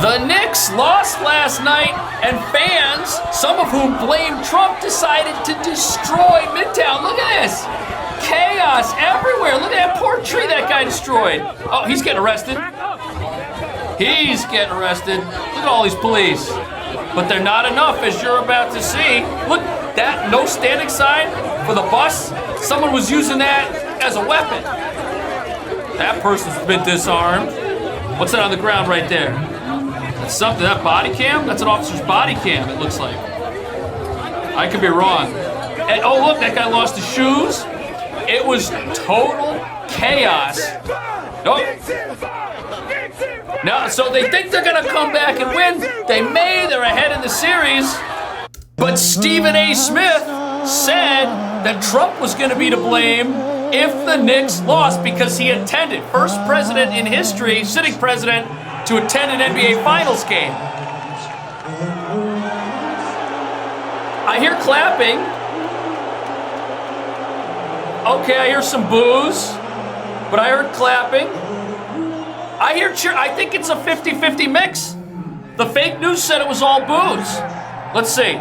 The Knicks lost last night, and fans, some of whom blamed Trump, decided to destroy Midtown. Look at this. Chaos everywhere. Look at that poor tree that guy destroyed. Oh, he's getting arrested. He's getting arrested. Look at all these police. But they're not enough, as you're about to see. Look, that no standing sign for the bus. Someone was using that as a weapon. That person's been disarmed. What's that on the ground right there? That's something, that body cam? That's an officer's body cam, it looks like. I could be wrong. And, oh, look, that guy lost his shoes. It was total chaos. Nope. Now, so they think they're gonna come back and win. They're ahead in the series. But Stephen A. Smith said that Trump was gonna be to blame if the Knicks lost because he attended, first president in history, sitting president, to attend an NBA Finals game. I hear clapping. Okay, I hear some boos, but I heard clapping. I hear cheer. I think it's a 50-50 mix. The fake news said it was all boos. Let's see.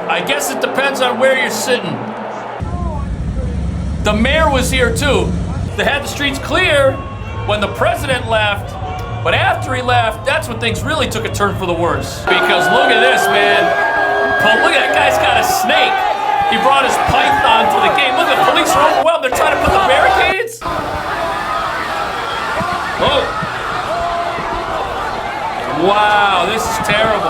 I guess it depends on where you're sitting. The mayor was here too. They had the streets clear when the president left, but after he left, that's when things really took a turn for the worse. Because look at this, man. Look at that guy's got a snake. He brought his python to the game. Look, the police are overwhelmed. They're trying to put the barricades. Whoa. Wow, this is terrible.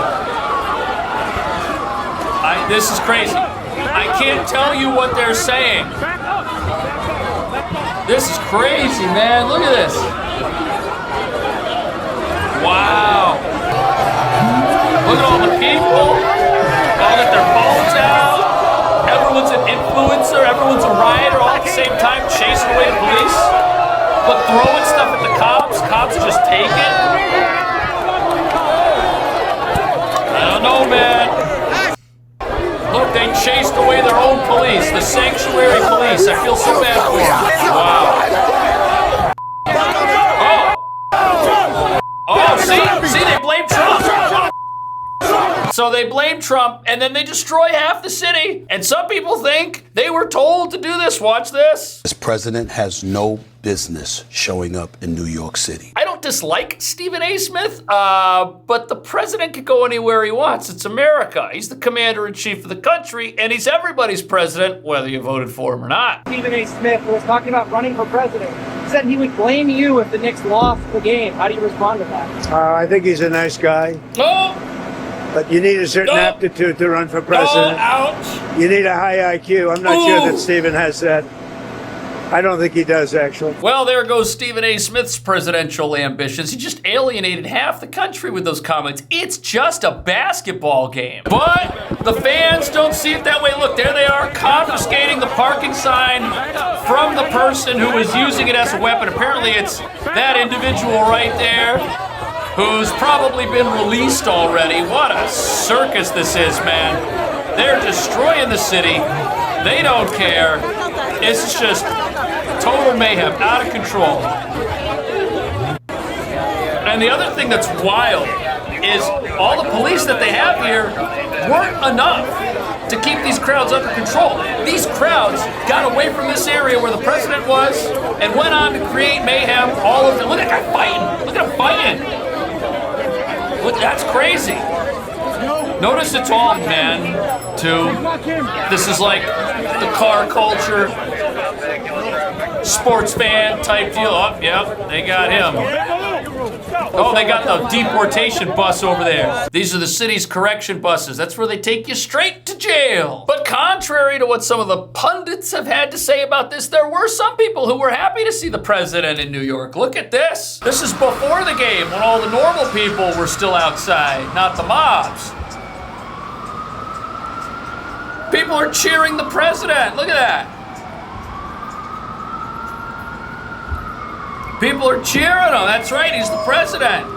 This is crazy. I can't tell you what they're saying. This is crazy, man. Look at this. Wow. Look at all the people. All got their phones out. Everyone's an influencer. Everyone's a rioter. All at the same time chasing away the police. But throwing stuff at the cops. Cops just take it. I don't know, man. Look, they chased away their own police, the sanctuary police. I feel so bad for them. Wow. Oh, see, they blame Trump. So they blame Trump, and then they destroy half the city. And some people think they were told to do this. Watch this. This president has no business showing up in New York City. I don't dislike Stephen A. Smith, but the president can go anywhere he wants. It's America. He's the commander-in-chief of the country, and he's everybody's president, whether you voted for him or not. Stephen A. Smith was talking about running for president. He said he would blame you if the Knicks lost the game. How do you respond to that? I think he's a nice guy. Oh! But you need a certain aptitude to run for president. Ouch! You need a high IQ. I'm not sure that Stephen has that. I don't think he does, actually. Well, there goes Stephen A. Smith's presidential ambitions. He just alienated half the country with those comments. It's just a basketball game. But the fans don't see it that way. Look, there they are, confiscating the parking sign from the person who was using it as a weapon. Apparently, it's that individual right there who's probably been released already. What a circus this is, man. They're destroying the city. They don't care. It's just total mayhem, out of control. And the other thing that's wild is all the police that they have here weren't enough to keep these crowds under control. These crowds got away from this area where the president was and went on to create mayhem all over. Look at that guy fighting. Look at him fighting. Look, that's crazy. Notice it's all men, too. This is like the car culture, sports fan type deal. Oh, yep, they got him. Oh, they got the deportation bus over there. These are the city's correction buses. That's where they take you straight to jail. But contrary to what some of the pundits have had to say about this, there were some people who were happy to see the president in New York. Look at this. This is before the game when all the normal people were still outside, not the mobs. People are cheering the president. Look at that. People are cheering him. That's right. He's the president.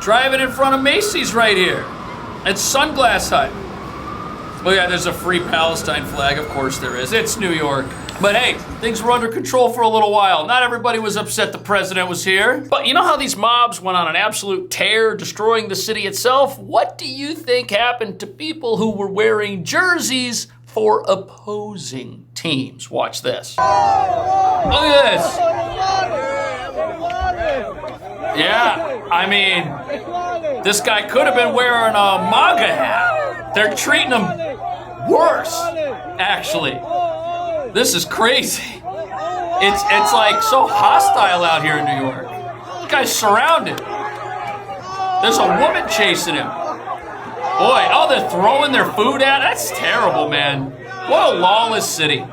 Driving in front of Macy's right here. It's Sunglass Hut. Look at that. There's a free Palestine flag. Of course there is. It's New York. But hey, things were under control for a little while. Not everybody was upset the president was here. But you know how these mobs went on an absolute tear, destroying the city itself? What do you think happened to people who were wearing jerseys for opposing teams? Watch this. Look at this. Yeah, I mean, this guy could have been wearing a MAGA hat. They're treating him worse, actually. This is crazy. It's like so hostile out here in New York. This guy's surrounded. There's a woman chasing him. Boy, oh, they're throwing their food at. That's terrible, man. What a lawless city.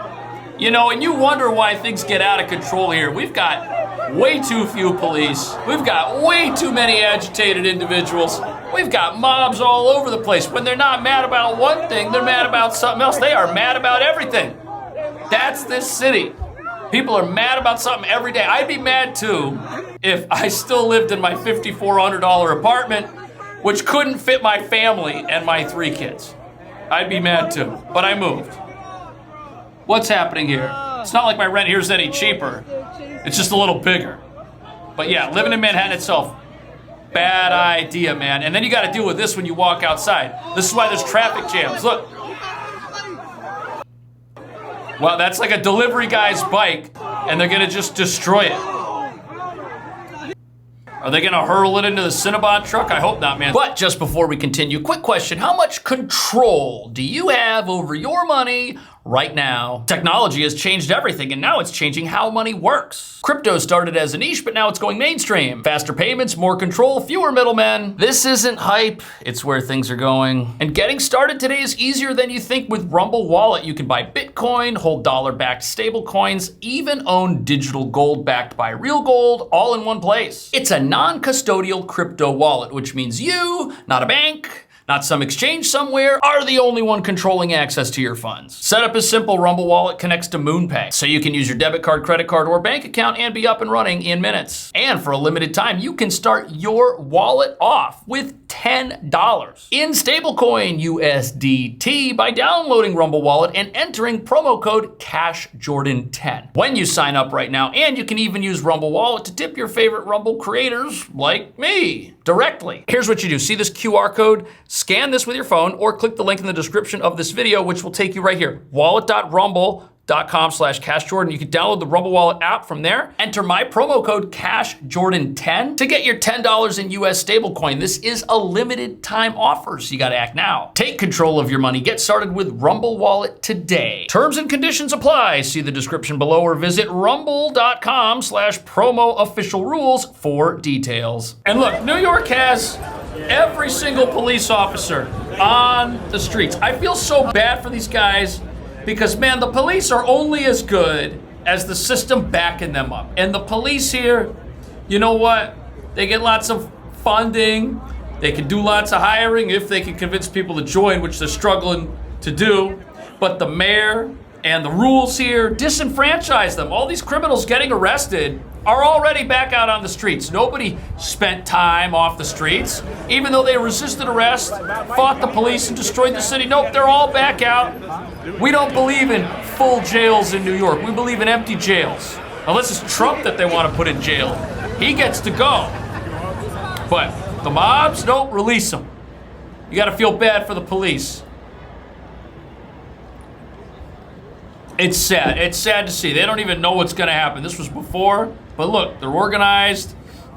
You know, and you wonder why things get out of control here. We've got way too few police. We've got way too many agitated individuals. We've got mobs all over the place. When they're not mad about one thing, they're mad about something else. They are mad about everything. That's this city. People are mad about something every day. I'd be mad too if I still lived in my $5,400 apartment, which couldn't fit my family and my 3 kids. I'd be mad too, but I moved. What's happening here? It's not like my rent here is any cheaper. It's just a little bigger. But yeah, living in Manhattan itself, bad idea, man. And then you gotta deal with this when you walk outside. This is why there's traffic jams. Look. Well, that's like a delivery guy's bike, and they're gonna just destroy it. Are they gonna hurl it into the Cinnabon truck? I hope not, man. But just before we continue, quick question. How much control do you have over your money right now? Technology has changed everything, and now it's changing how money works. Crypto started as a niche, but now it's going mainstream. Faster payments, more control, fewer middlemen. This isn't hype, it's where things are going. And getting started today is easier than you think with Rumble Wallet. You can buy Bitcoin, hold dollar-backed stable coins, even own digital gold backed by real gold, all in one place. It's a non-custodial crypto wallet, which means you, not a bank, not some exchange somewhere, are the only one controlling access to your funds. Setup is simple. Rumble Wallet connects to MoonPay, so you can use your debit card, credit card, or bank account and be up and running in minutes. And for a limited time, you can start your wallet off with $10 in stablecoin USDT by downloading Rumble Wallet and entering promo code CashJordan10 when you sign up right now. And you can even use Rumble Wallet to tip your favorite Rumble creators like me directly. Here's what you do. See this QR code? Scan this with your phone or click the link in the description of this video, which will take you right here. wallet.rumble.com/CashJordan. You can download the Rumble Wallet app from there. Enter my promo code CashJordan10 to get your $10 in US stablecoin. This is a limited time offer, so you gotta act now. Take control of your money. Get started with Rumble Wallet today. Terms and conditions apply. See the description below or visit rumble.com/promo-official-rules for details. And look, New York has every single police officer on the streets. I feel so bad for these guys because, man, the police are only as good as the system backing them up. And the police here, you know what? They get lots of funding. They can do lots of hiring if they can convince people to join, which they're struggling to do. But the mayor and the rules here disenfranchise them. All these criminals getting arrested are already back out on the streets. Nobody spent time off the streets, even though they resisted arrest, fought the police, and destroyed the city. Nope, they're all back out. We don't believe in full jails in New York. We believe in empty jails. Unless it's Trump that they want to put in jail. He gets to go. But the mobs, don't release them. You gotta feel bad for the police. It's sad. It's sad to see. They don't even know what's gonna happen. This was before, but look, they're organized.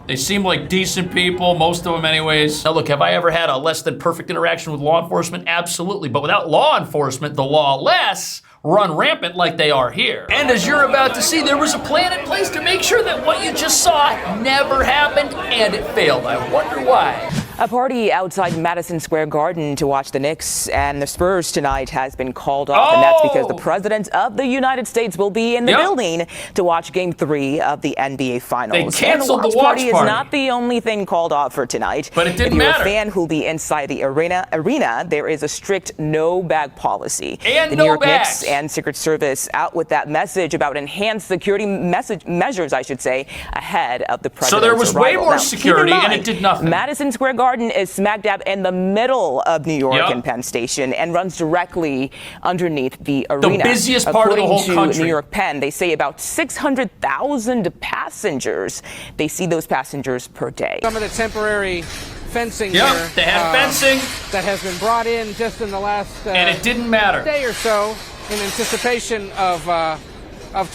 They seem like decent people, most of them anyways. Now look, have I ever had a less than perfect interaction with law enforcement? Absolutely, but without law enforcement, the lawless run rampant like they are here. And as you're about to see, there was a plan in place to make sure that what you just saw never happened, and it failed. I wonder why. A party outside Madison Square Garden to watch the Knicks and the Spurs tonight has been called off, and that's because the President of the United States will be in the building to watch Game 3 of the NBA Finals. They canceled the watch party. Is not the only thing called off for tonight. But it didn't matter. If you're matter. a fan who'll be inside the arena, there is a strict no-bag policy. And the no New York bags. Knicks and Secret Service out with that message about enhanced security measures, I should say, ahead of the President's So there was way arrival. more Now, security, keep in mind, and it did nothing. Madison Square Garden Garden is smack dab in the middle of New York and Penn Station and runs directly underneath the arena. The busiest part of the whole country. country. New York Penn, they say about 600,000 passengers. They see those passengers per day. Some of the temporary fencing here. They had fencing that has been brought in just in the last and it didn't matter. Day or so in anticipation of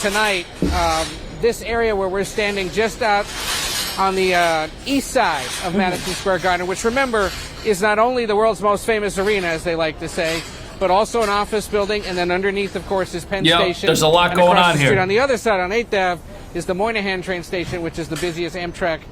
tonight. This area where we're standing just out on the east side of Madison Square Garden, which, remember, is not only the world's most famous arena, as they like to say, but also an office building, and then underneath, of course, is Penn Station. There's a lot going on here. On the other side, on 8th Ave, is the Moynihan train station, which is the busiest Amtrak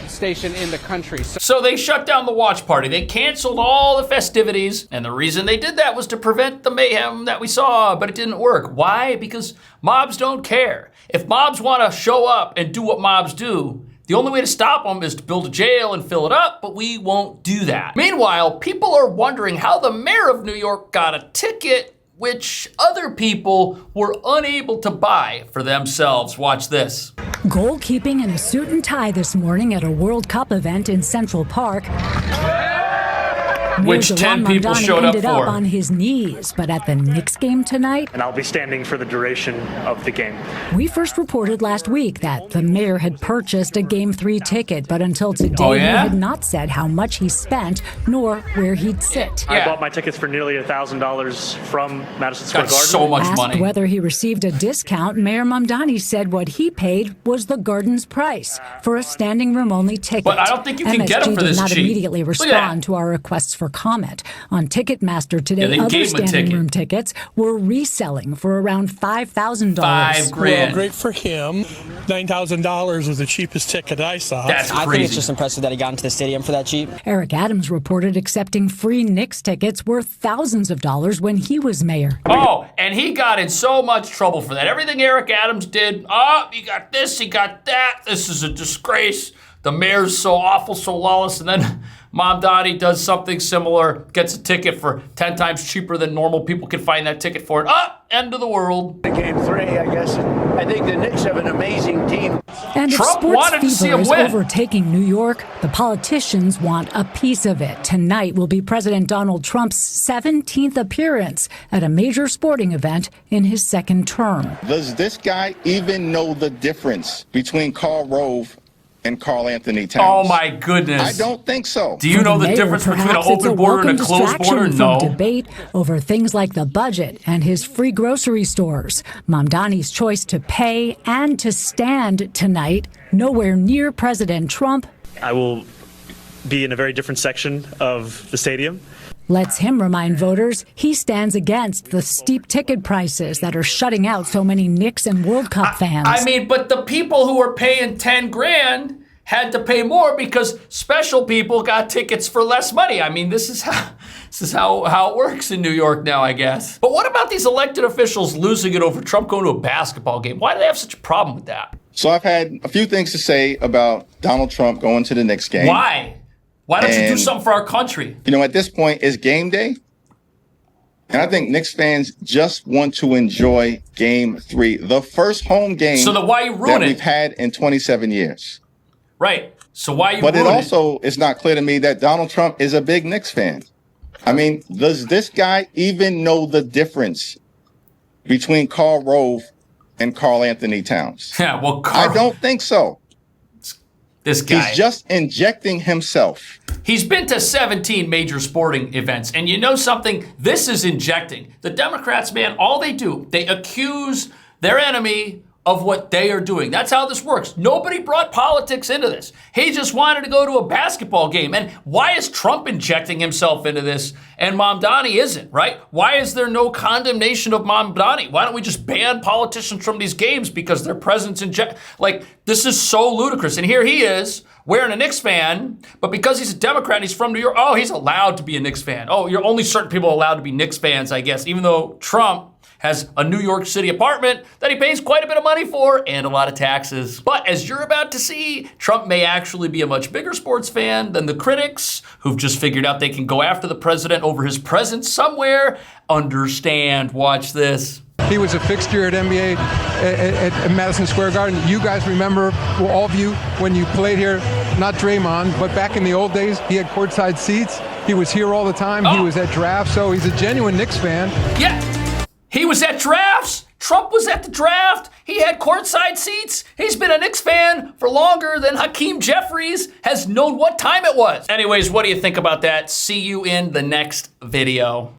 station in the country. So they shut down the watch party. They canceled all the festivities, and the reason they did that was to prevent the mayhem that we saw, but it didn't work. Why? Because mobs don't care. If mobs want to show up and do what mobs do, the only way to stop them is to build a jail and fill it up, but we won't do that. Meanwhile, people are wondering how the mayor of New York got a ticket which other people were unable to buy for themselves. Watch this. Goalkeeping in a suit and tie this morning at a World Cup event in Central Park. Which 10 people showed up ended for. Up on his knees, but at the Knicks game tonight. And I'll be standing for the duration of the game. We first reported last week that the mayor had purchased a Game 3 ticket, but until today he had not said how much he spent nor where he'd sit. I bought my tickets for nearly $1,000 from Madison Square Garden. So much money. Asked whether he received a discount, Mayor Mamdani said what he paid was the Garden's price for a standing room only ticket. But I don't think you can get them for this did not cheap. immediately respond to our requests for comment. On Ticketmaster today, Yeah, other standing room tickets were reselling for around $5,000. $5,000. Well, great for him. $9,000 was the cheapest ticket I saw. That's crazy. I think it's just impressive that he got into the stadium for that cheap. Eric Adams reported accepting free Knicks tickets worth thousands of dollars when he was mayor. Oh, and he got in so much trouble for that. Everything Eric Adams did, he got this, he got that. This is a disgrace. The mayor's so awful, so lawless. And then Mamdani does something similar, gets a ticket for 10 times cheaper than normal people can find that ticket for. End of the world. Game 3, I guess. I think the Knicks have an amazing team. And Trump if sports wanted to see fever him is win. overtaking New York, the politicians want a piece of it. Tonight will be President Donald Trump's 17th appearance at a major sporting event in his second term. Does this guy even know the difference between Karl Rove and Carl Anthony Towns? Oh my goodness. I don't think so. Do you know the difference between an open border and a closed border? No. Debate over things like the budget and his free grocery stores. Mamdani's choice to pay and to stand tonight, nowhere near President Trump. I will be in a very different section of the stadium. Lets him remind voters he stands against the steep ticket prices that are shutting out so many Knicks and World Cup fans. I mean, but the people who were paying 10 grand had to pay more because special people got tickets for less money. I mean, this is how it works in New York now, I guess. But what about these elected officials losing it over Trump going to a basketball game? Why do they have such a problem with that? So I've had a few things to say about Donald Trump going to the Knicks game. Why? Why don't you do something for our country? You know, at this point, it's game day. And I think Knicks fans just want to enjoy Game 3, the first home game so then why you ruin that we've had in 27 years. Right. So why you But ruin it also is not clear to me that Donald Trump is a big Knicks fan. I mean, does this guy even know the difference between Karl Rove and Carl Anthony Towns? Yeah, well, I don't think so. This guy. He's just injecting himself. He's been to 17 major sporting events. And you know something? This is injecting. The Democrats, man, all they do, they accuse their enemy of what they are doing. That's how this works. Nobody brought politics into this. He just wanted to go to a basketball game. And why is Trump injecting himself into this and Mamdani isn't, right? Why is there no condemnation of Mamdani? Why don't we just ban politicians from these games because their presence this is so ludicrous. And here he is wearing a Knicks fan, but because he's a Democrat and he's from New York, he's allowed to be a Knicks fan. You're only certain people allowed to be Knicks fans, I guess, even though Trump has a New York City apartment that he pays quite a bit of money for and a lot of taxes. But as you're about to see, Trump may actually be a much bigger sports fan than the critics who've just figured out they can go after the president over his presence somewhere. Understand. Watch this. He was a fixture at NBA at Madison Square Garden. You guys remember, all of you, when you played here not Draymond, but back in the old days, he had courtside seats. He was here all the time. He was at drafts, so he's a genuine Knicks fan. Yeah, he was at drafts. Trump was at the draft. He had courtside seats. He's been a Knicks fan for longer than Hakeem Jeffries has known what time it was. Anyways, what do you think about that? See you in the next video.